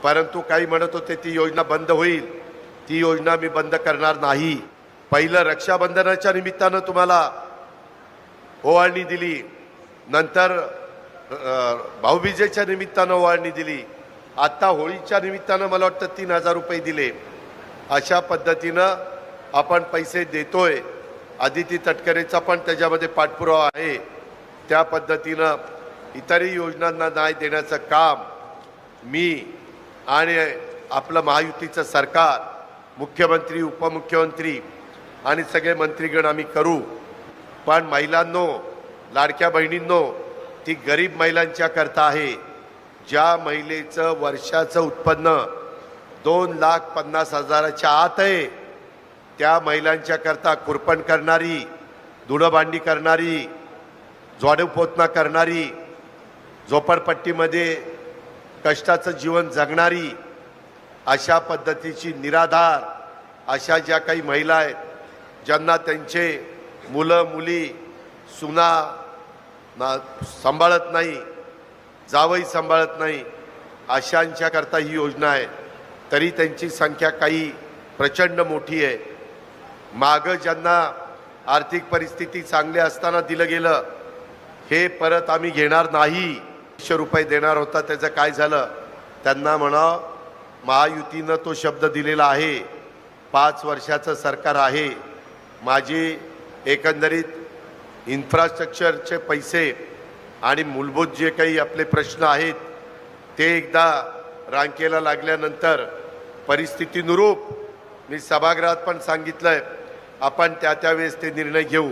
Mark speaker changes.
Speaker 1: परंतु काही म्हणत होते ती योजना बंद होईल, ती योजना मी बंद करणार नाही। पहिलं रक्षाबंधनाच्या निमित्तानं तुम्हाला ओवाळणी दिली, नंतर भाऊबीजेच्या निमित्तानं ओवाळणी दिली, आता होळीच्या निमित्तानं मला वाटतं 3000 रुपये दिले। अशा पद्धतीनं आपण पैसे देतोय। आदिती तटकरेचा पण त्याच्यामध्ये पाठपुरावा आहे। त्या पद्धतीनं इतरही योजनांना न्याय देण्याचं काम मी आणि आपलं महायुतीचं सरकार, मुख्यमंत्री, उपमुख्यमंत्री आणि सगळे मंत्रीगण आम्ही करू। पण महिलांनो, लाडक्या बहिणींनो, ती गरीब महिलांच्या करता आहे। ज्या महिलेचं वर्षाचं उत्पन्न 2,50,000च्या आत आहे, त्या महिलांच्या करता कुरपण करणारी, धुणंभांडी करणारी, झाडूपोछा करणारी, झोपडपट्टीमध्ये कष्टाचं जीवन जगणारी, अशा पद्धतीची निराधार अशा ज्या काही महिला आहेत, ज्यांना त्यांचे मुलं मुली सुना सांभाळत नाही, जावई सांभाळत नाही, अशांच्या करता ही योजना आहे। तरी त्यांची संख्या काही प्रचंड मोठी आहे। मागं ज्यांना आर्थिक परिस्थिती चांगली असताना दिलं गेलं, हे परत आम्ही घेणार नाही। 100 रुपये देणार होता, त्याचं काय झालं? त्यांना म्हणा, महायुतीनं तो शब्द दिलेला आहे। 5 वर्षाचं सरकार आहे। माझी एकंदरीत इन्फ्रास्ट्रक्चरचे पैसे आणि मूलभूत जे काही आपले प्रश्न आहेत, ते एकदा रांकेला लागल्यानंतर परिस्थितीनुरूप मी सभागृहात पण सांगितलंय, आपण त्या वेळेस ते निर्णय घेऊ।